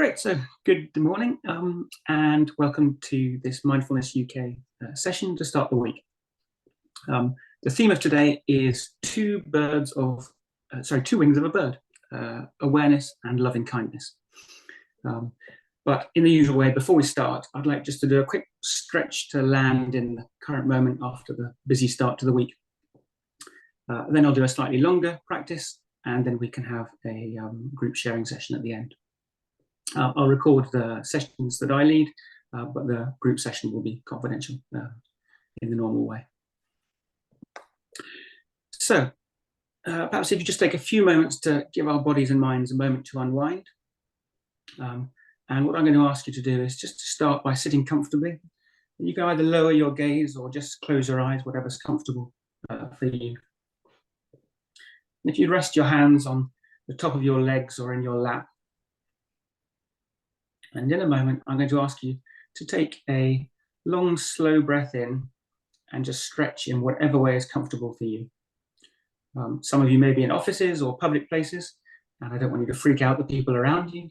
Great, so good morning and welcome to this Mindfulness UK session to start the week. The theme of today is two wings of a bird, awareness and loving kindness. But in the usual way, before we start, I'd like just to do a quick stretch to land in the current moment after the busy start to the week. Then I'll do a slightly longer practice, and then we can have a group sharing session at the end. I'll record the sessions that I lead, but the group session will be confidential in the normal way. So perhaps if you just take a few moments to give our bodies and minds a moment to unwind. And what I'm going to ask you to do is just to start by sitting comfortably. You can either lower your gaze or just close your eyes, whatever's comfortable for you. And if you rest your hands on the top of your legs or in your lap, and in a moment, I'm going to ask you to take a long, slow breath in and just stretch in whatever way is comfortable for you. Some of you may be in offices or public places, and I don't want you to freak out the people around you.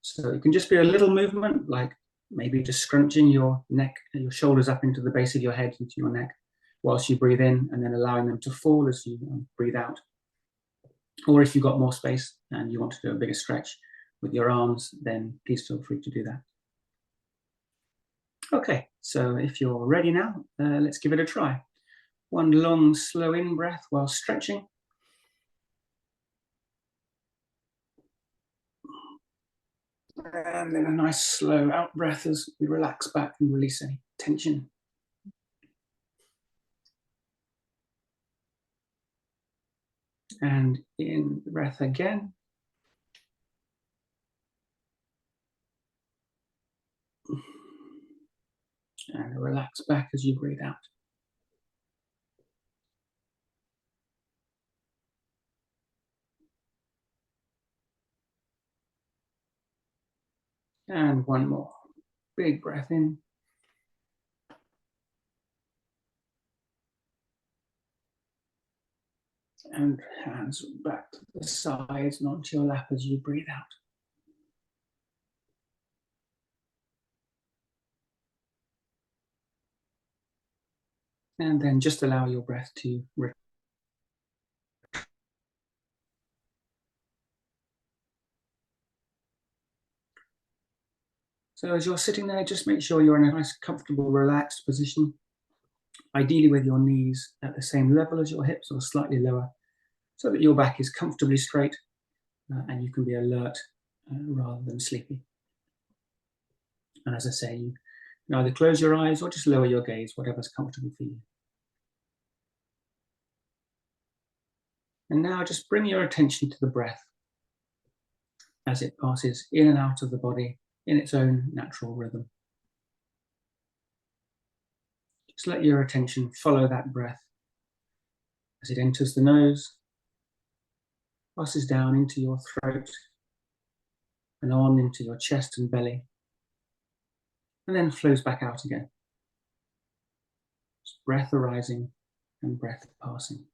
So it can just be a little movement, like maybe just scrunching your neck and your shoulders up into the base of your head, into your neck, whilst you breathe in, and then allowing them to fall as you breathe out. Or if you've got more space and you want to do a bigger stretch with your arms, then please feel free to do that. Okay, so if you're ready now, let's give it a try. One long, slow in breath while stretching. And then a nice slow out breath as we relax back and release any tension. And in breath again. And relax back as you breathe out. And one more. Big breath in. And hands back to the sides and onto your lap as you breathe out. And then just allow your breath to return. So as you're sitting there, just make sure you're in a nice, comfortable, relaxed position, ideally with your knees at the same level as your hips or slightly lower, so that your back is comfortably straight and you can be alert rather than sleepy. And as I say, you can either close your eyes or just lower your gaze, whatever's comfortable for you. And now just bring your attention to the breath as it passes in and out of the body in its own natural rhythm. Just let your attention follow that breath as it enters the nose, passes down into your throat and on into your chest and belly, and then flows back out again. Just breath arising and breath passing.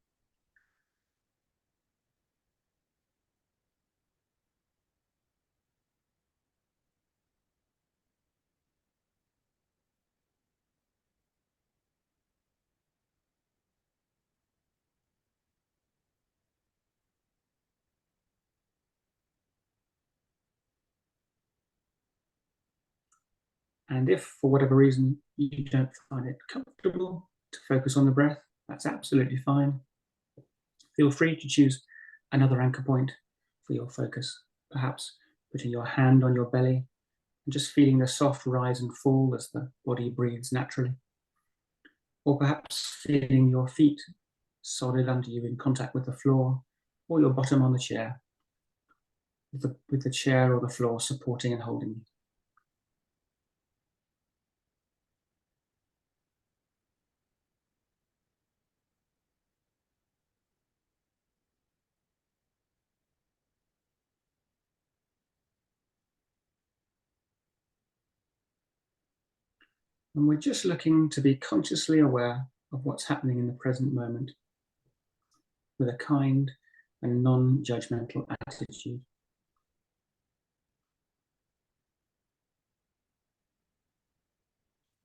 And if, for whatever reason, you don't find it comfortable to focus on the breath, that's absolutely fine. Feel free to choose another anchor point for your focus, perhaps putting your hand on your belly and just feeling the soft rise and fall as the body breathes naturally. Or perhaps feeling your feet solid under you in contact with the floor, or your bottom on the chair, with the chair or the floor supporting and holding you. And we're just looking to be consciously aware of what's happening in the present moment with a kind and non-judgmental attitude.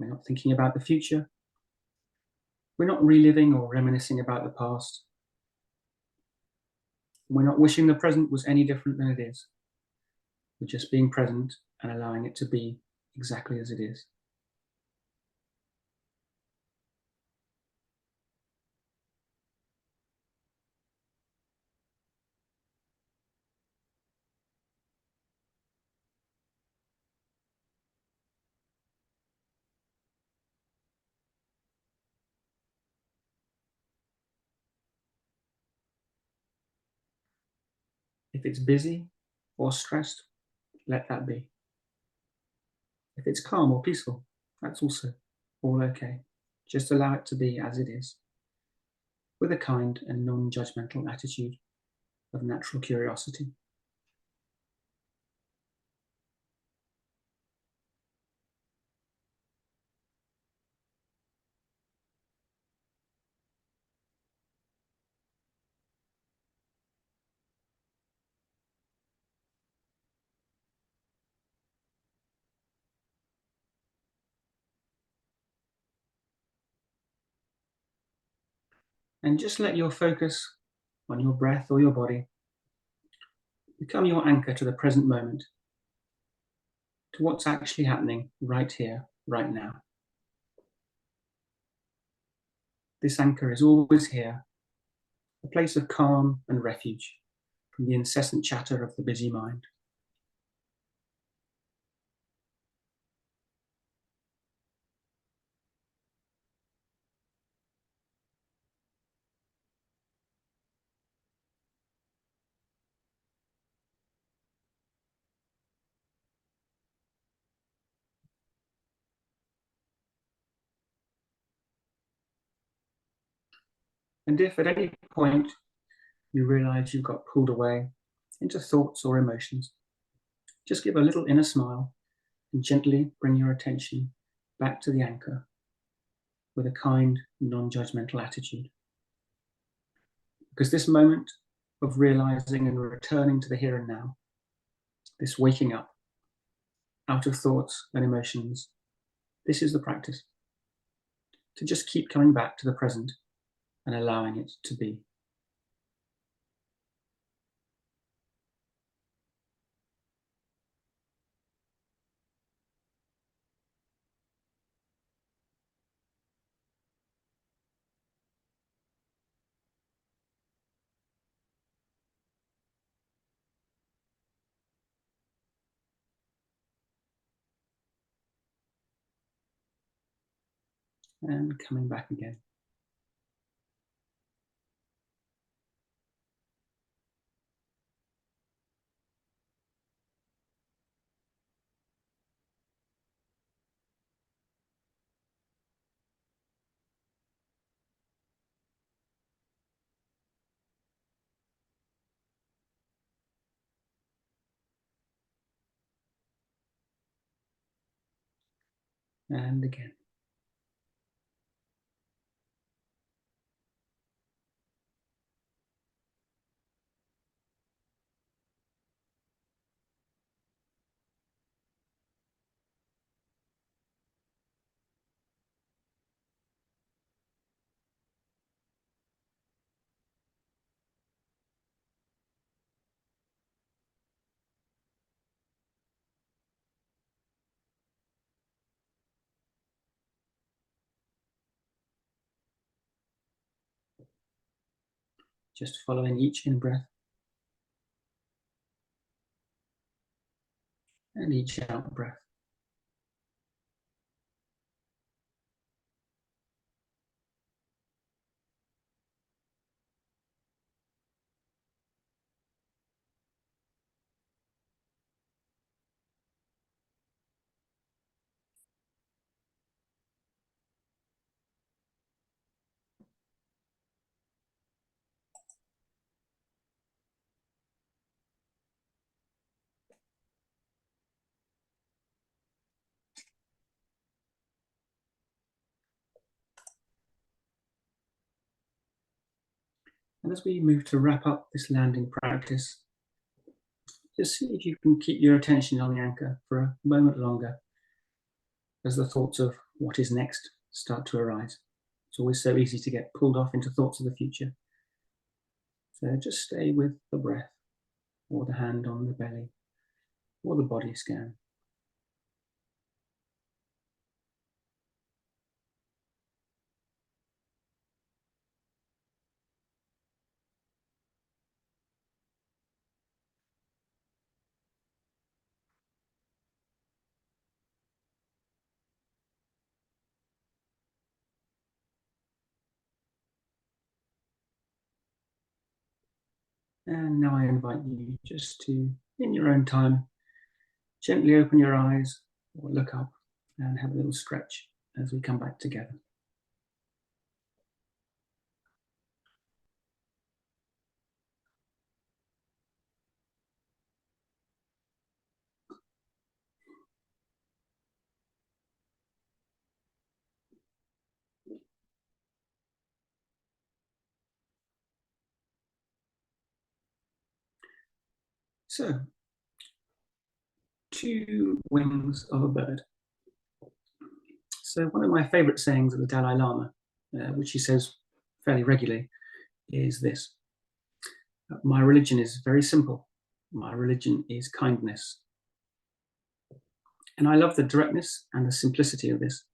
We're not thinking about the future. We're not reliving or reminiscing about the past. We're not wishing the present was any different than it is. We're just being present and allowing it to be exactly as it is. If it's busy or stressed, let that be. If it's calm or peaceful, that's also all okay. Just allow it to be as it is, with a kind and non-judgmental attitude of natural curiosity. And just let your focus on your breath or your body become your anchor to the present moment, to what's actually happening right here, right now. This anchor is always here, a place of calm and refuge from the incessant chatter of the busy mind. And if at any point you realize you've got pulled away into thoughts or emotions, just give a little inner smile and gently bring your attention back to the anchor with a kind, non-judgmental attitude. Because this moment of realizing and returning to the here and now, this waking up out of thoughts and emotions, this is the practice. To just keep coming back to the present and allowing it to be. And coming back again. And again. Just following each in-breath and each out-breath. And as we move to wrap up this landing practice, just see if you can keep your attention on the anchor for a moment longer as the thoughts of what is next start to arise. It's always so easy to get pulled off into thoughts of the future. So just stay with the breath, or the hand on the belly, or the body scan. And now I invite you just to, in your own time, gently open your eyes or look up and have a little stretch as we come back together. So, two wings of a bird. So one of my favorite sayings of the Dalai Lama, which he says fairly regularly, is this: my religion is very simple. My religion is kindness. And I love the directness and the simplicity of this.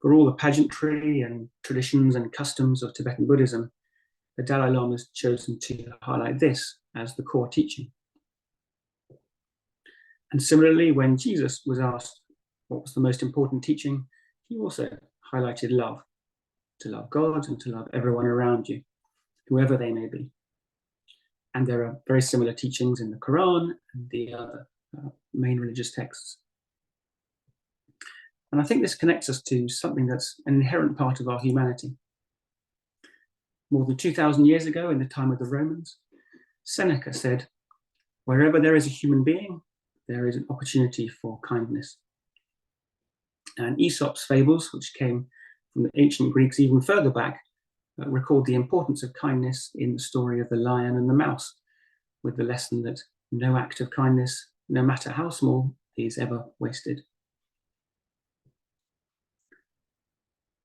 For all the pageantry and traditions and customs of Tibetan Buddhism, the Dalai Lama has chosen to highlight this as the core teaching. And similarly, when Jesus was asked what was the most important teaching, he also highlighted love, to love God and to love everyone around you, whoever they may be. And there are very similar teachings in the Quran and the other main religious texts. And I think this connects us to something that's an inherent part of our humanity. More than 2,000 years ago, in the time of the Romans, Seneca said, "Wherever there is a human being, there is an opportunity for kindness." And Aesop's fables, which came from the ancient Greeks even further back, record the importance of kindness in the story of the lion and the mouse, with the lesson that no act of kindness, no matter how small, is ever wasted.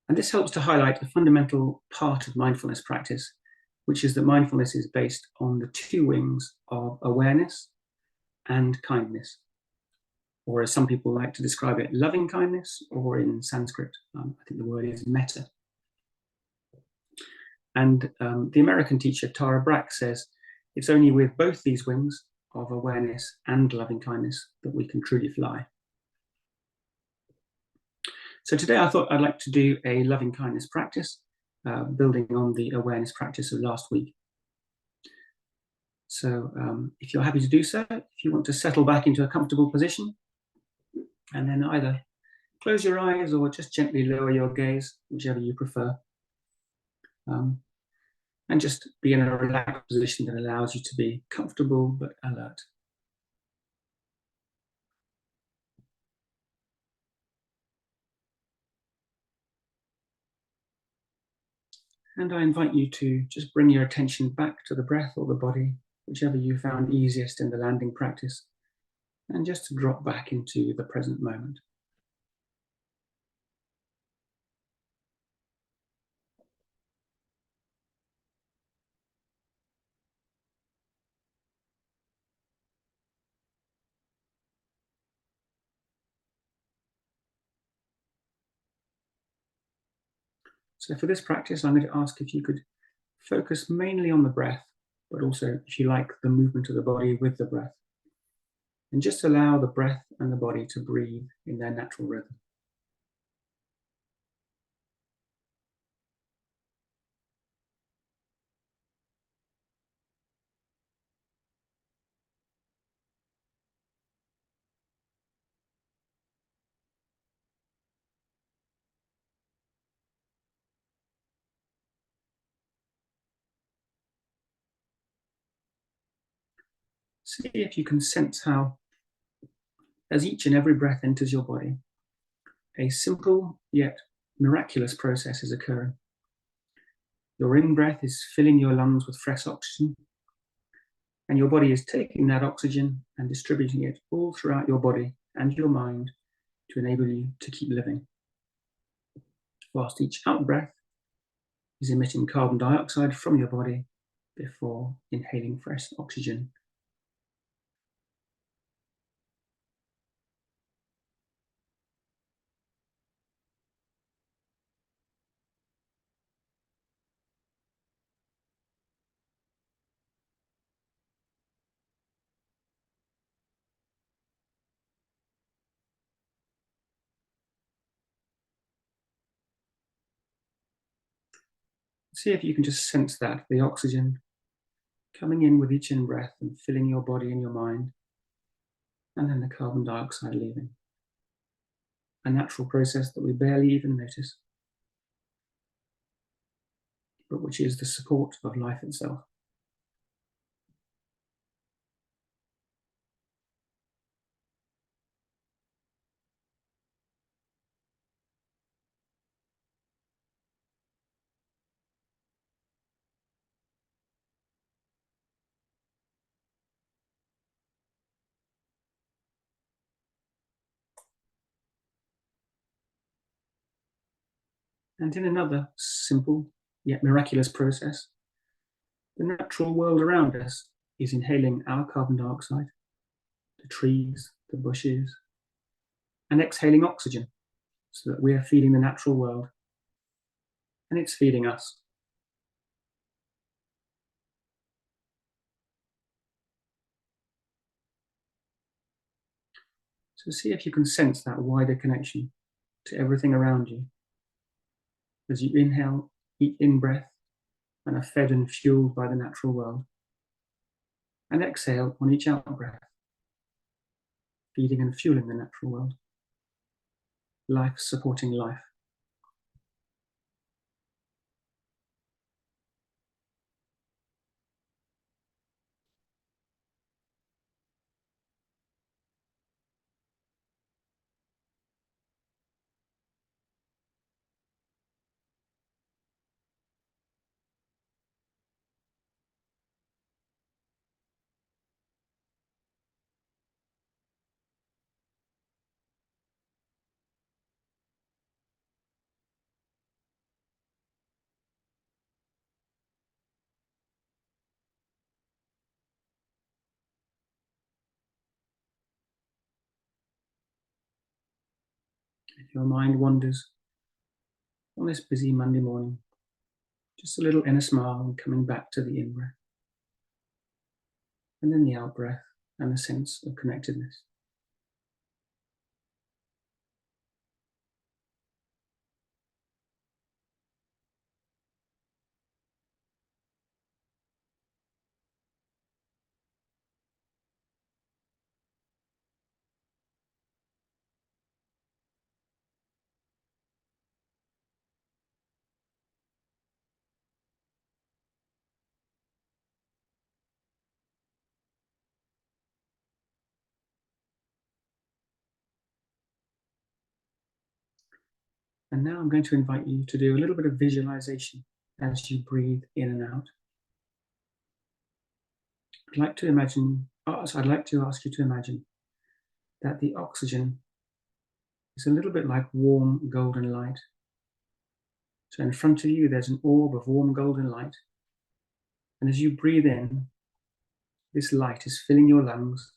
And this helps to highlight a fundamental part of mindfulness practice, which is that mindfulness is based on the two wings of awareness and kindness, or as some people like to describe it, loving kindness, or in Sanskrit, I think the word is metta. And the American teacher Tara Brach says, it's only with both these wings of awareness and loving kindness that we can truly fly. So today I thought I'd like to do a loving kindness practice, building on the awareness practice of last week. So if you're happy to do so, if you want to settle back into a comfortable position, and then either close your eyes or just gently lower your gaze, whichever you prefer. And just be in a relaxed position that allows you to be comfortable but alert. And I invite you to just bring your attention back to the breath or the body, whichever you found easiest in the landing practice, and just to drop back into the present moment. So for this practice, I'm going to ask if you could focus mainly on the breath, but also, if you like, the movement of the body with the breath. And just allow the breath and the body to breathe in their natural rhythm. See if you can sense how, as each and every breath enters your body, a simple yet miraculous process is occurring. Your in-breath is filling your lungs with fresh oxygen, and your body is taking that oxygen and distributing it all throughout your body and your mind to enable you to keep living. whilst each out-breath is emitting carbon dioxide from your body before inhaling fresh oxygen. See if you can just sense that, the oxygen coming in with each in-breath and filling your body and your mind, and then the carbon dioxide leaving. A natural process that we barely even notice, but which is the support of life itself. And in another simple yet miraculous process, the natural world around us is inhaling our carbon dioxide, the trees, the bushes, and exhaling oxygen so that we are feeding the natural world and it's feeding us. So see if you can sense that wider connection to everything around you as you inhale each in-breath and are fed and fueled by the natural world, and exhale on each out-breath, feeding and fueling the natural world, life supporting life. If your mind wanders on this busy Monday morning, just a little inner smile and coming back to the in-breath, and then the out-breath and the sense of connectedness. And now I'm going to invite you to do a little bit of visualization as you breathe in and out. I'd like to ask you to imagine that the oxygen is a little bit like warm golden light. So in front of you, there's an orb of warm golden light. And as you breathe in, this light is filling your lungs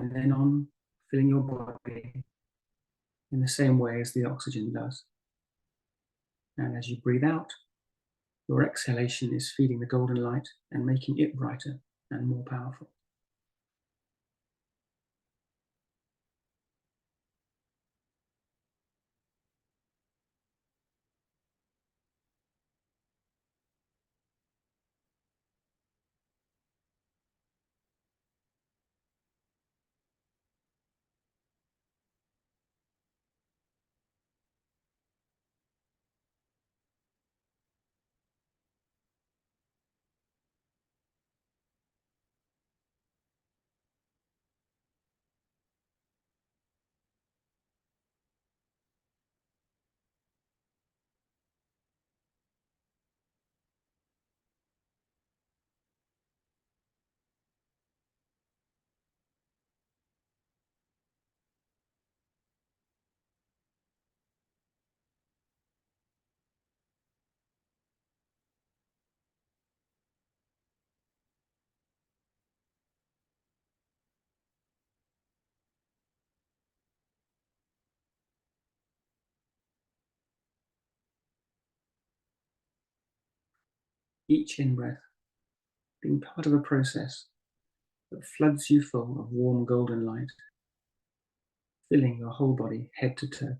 and then on, filling your body in the same way as the oxygen does. And as you breathe out, your exhalation is feeding the golden light and making it brighter and more powerful. each in-breath being part of a process that floods you full of warm golden light, filling your whole body head to toe.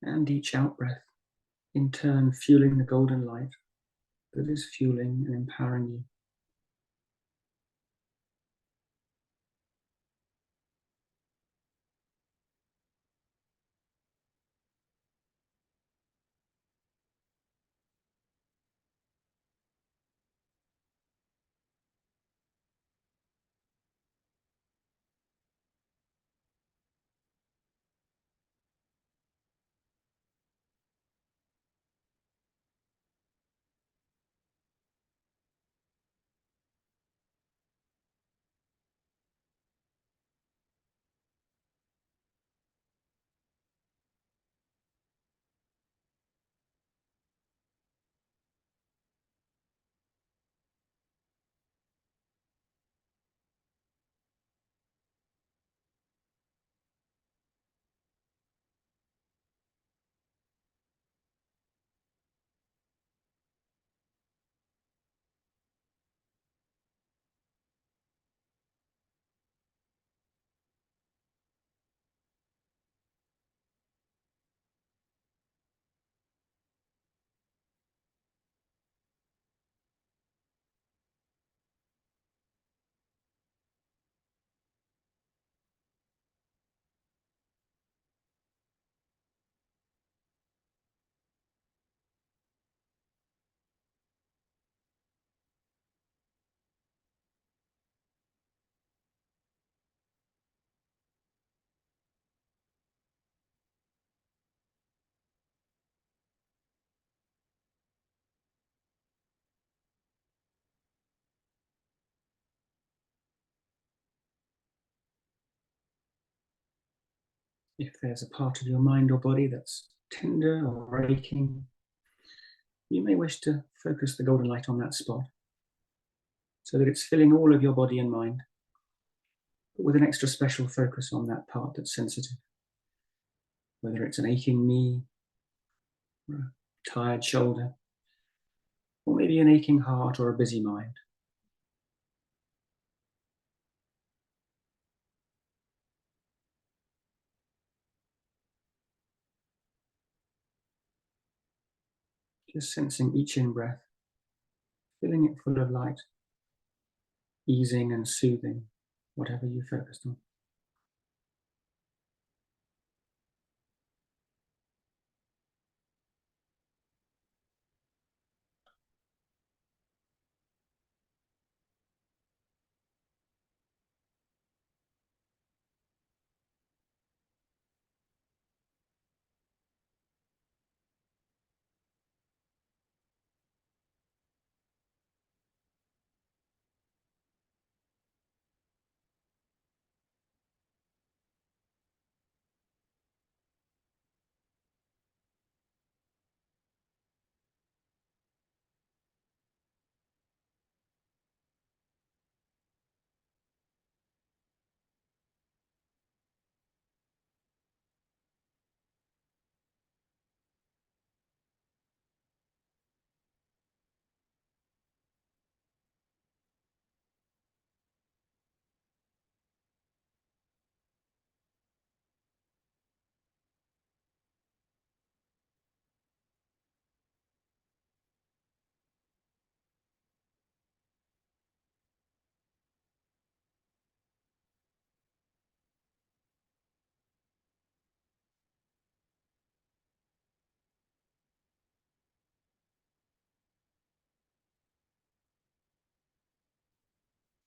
And each out-breath, in turn, fueling the golden light that is fueling and empowering you. If there's a part of your mind or body that's tender or aching, you may wish to focus the golden light on that spot so that it's filling all of your body and mind, but with an extra special focus on that part that's sensitive. Whether it's an aching knee, or a tired shoulder, or maybe an aching heart or a busy mind. Just sensing each in-breath, filling it full of light, easing and soothing whatever you focused on.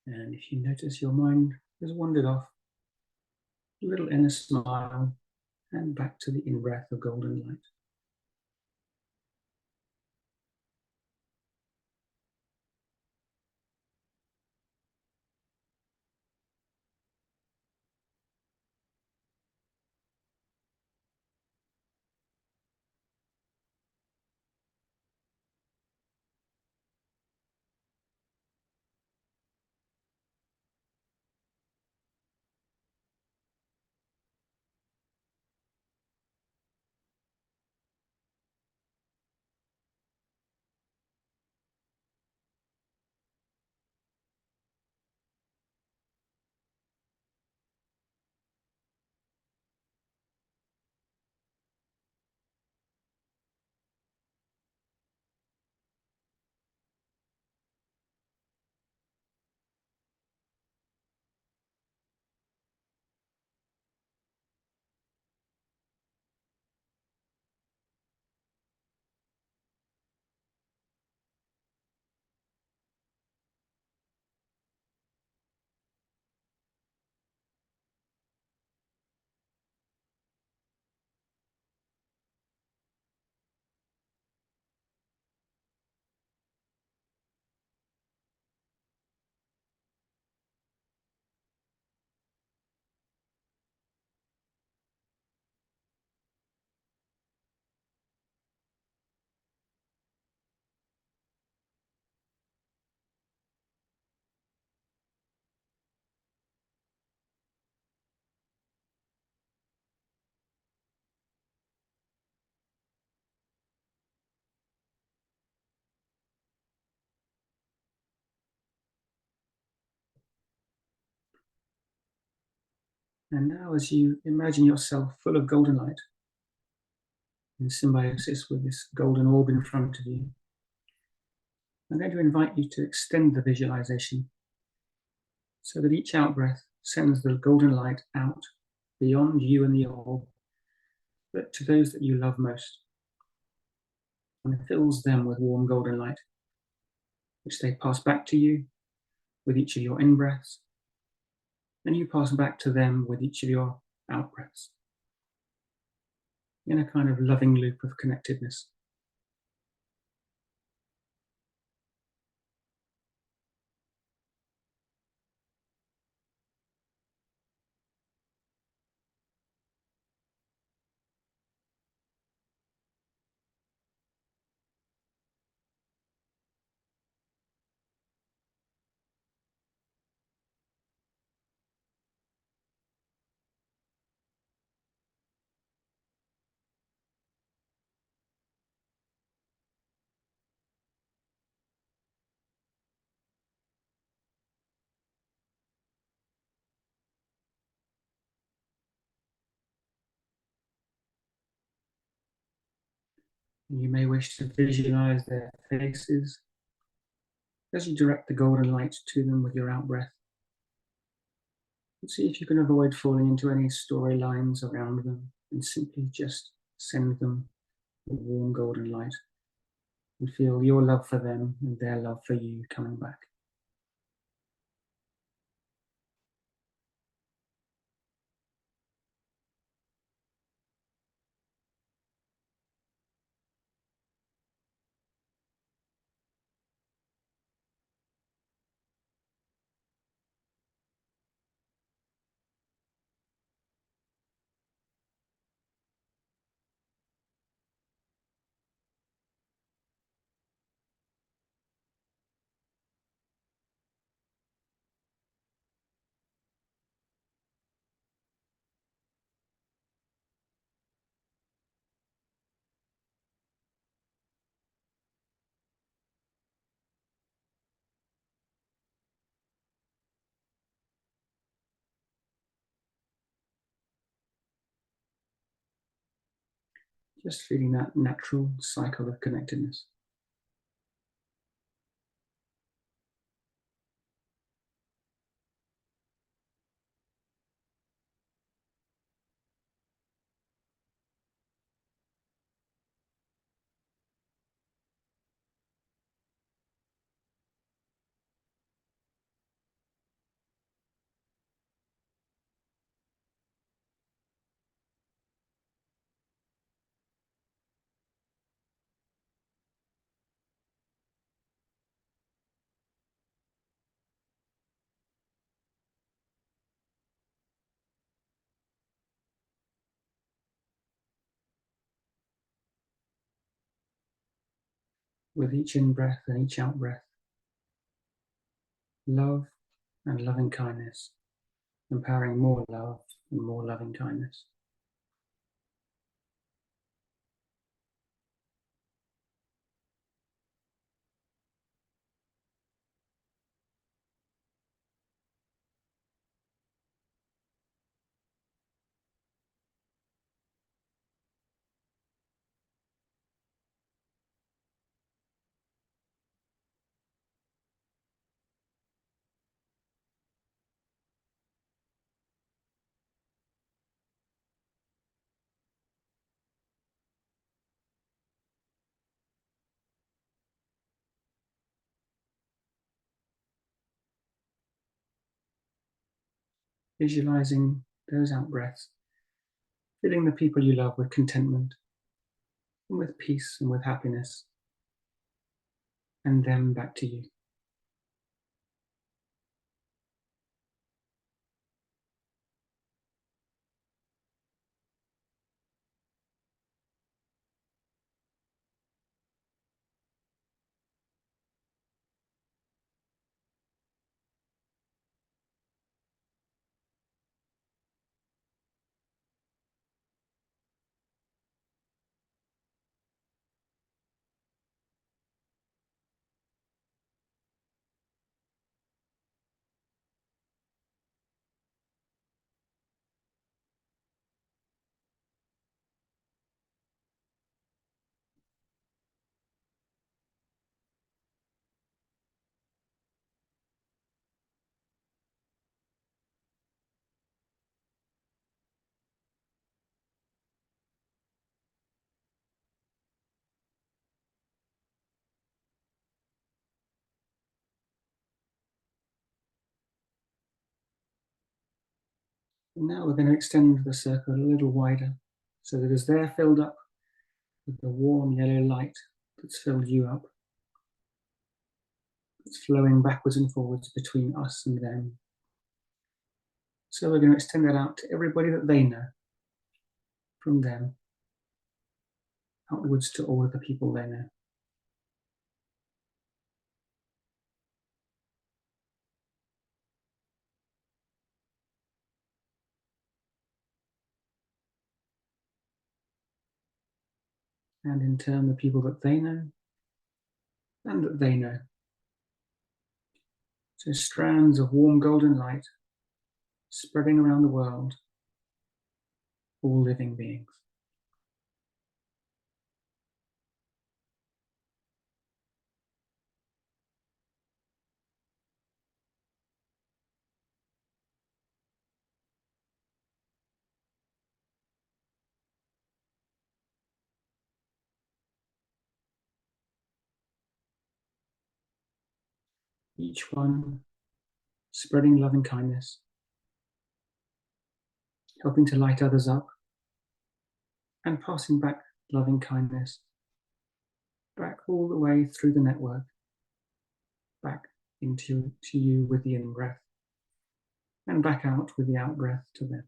And if you notice your mind has wandered off, a little inner smile, and back to the in-breath of golden light. And now, as you imagine yourself full of golden light, in symbiosis with this golden orb in front of you, I'm going to invite you to extend the visualization so that each out-breath sends the golden light out beyond you and the orb, but to those that you love most, and fills them with warm golden light, which they pass back to you with each of your in-breaths, and you pass back to them with each of your out-breaths, in a kind of loving loop of connectedness. And you may wish to visualize their faces as you direct the golden light to them with your out-breath. And see if you can avoid falling into any storylines around them and simply just send them with warm golden light and feel your love for them and their love for you coming back. Just feeling that natural cycle of connectedness. with each in-breath and each out-breath. Love and loving kindness, empowering more love and more loving kindness. Visualizing those out-breaths, filling the people you love with contentment, and with peace and with happiness, and them back to you. And now we're going to extend the circle a little wider, so that as they're filled up with the warm yellow light that's filled you up, it's flowing backwards and forwards between us and them. So we're going to extend that out to everybody that they know, from them, outwards to all of the people they know. And in turn, the people that they know and that they know. So strands of warm golden light spreading around the world, all living beings. Each one spreading loving kindness, helping to light others up, and passing back loving kindness, back all the way through the network, back into to you with the in-breath, and back out with the out-breath to them.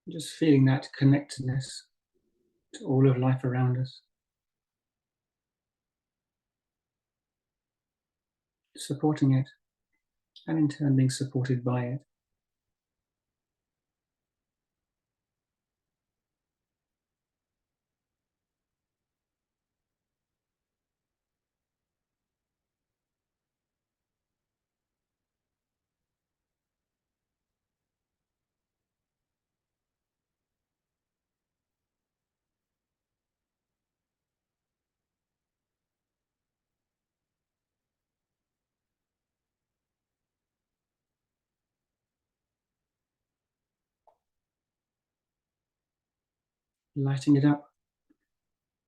Just feeling that connectedness to all of life around us, supporting it, and in turn being supported by it. Lighting it up,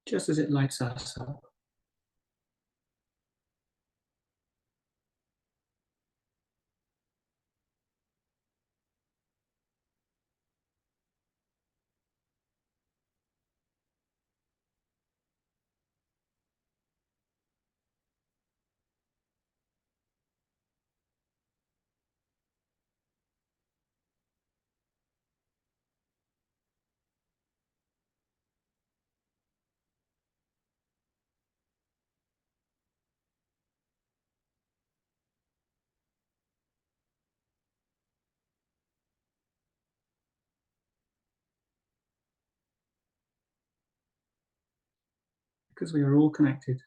just as it lights us up. because we are all connected.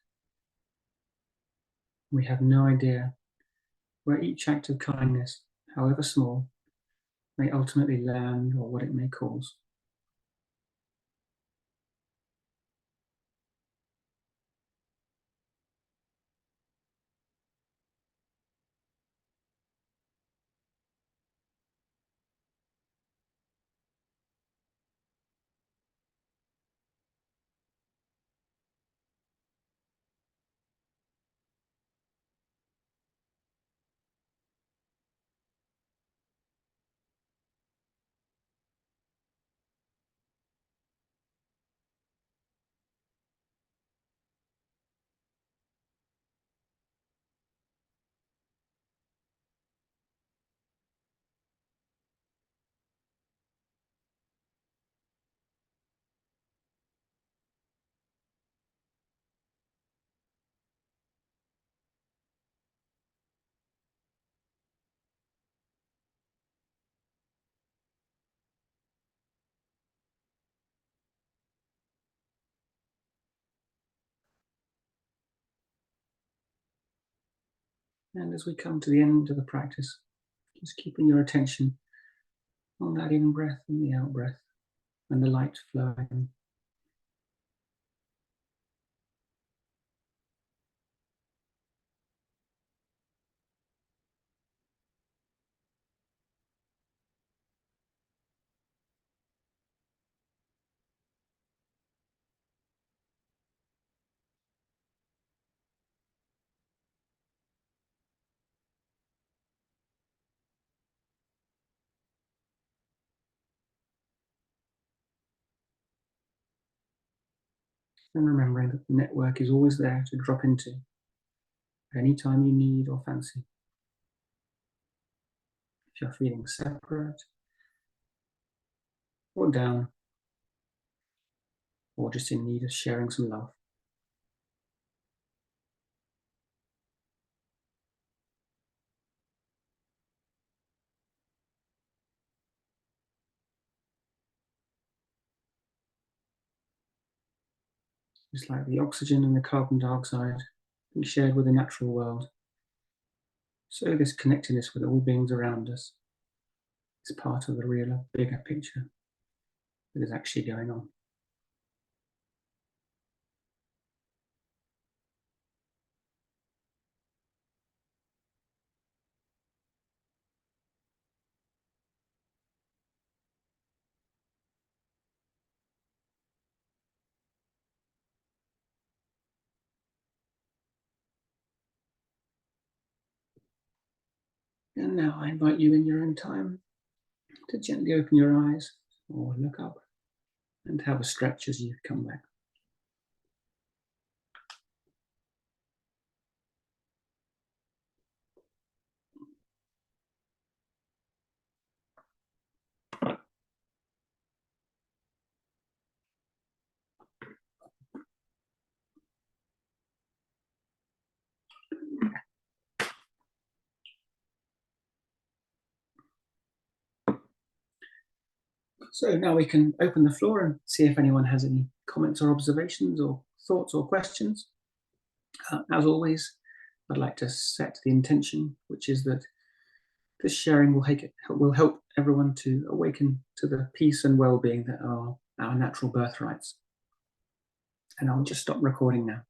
We have no idea where each act of kindness, however small, may ultimately land or what it may cause. And as we come to the end of the practice, just keeping your attention on that in-breath and the out-breath and the light flowing. And remembering that the network is always there to drop into anytime you need or fancy. If you're feeling separate or down, or just in need of sharing some love. Just like the oxygen and the carbon dioxide being shared with the natural world. So this connectedness with all beings around us is part of the real, bigger picture that is actually going on. And now I invite you in your own time to gently open your eyes or look up and have a stretch as you come back. So now we can open the floor and see if anyone has any comments or observations or thoughts or questions. As always, I'd like to set the intention, which is that this sharing will help everyone to awaken to the peace and well-being that are our natural birthrights. And I'll just stop recording now.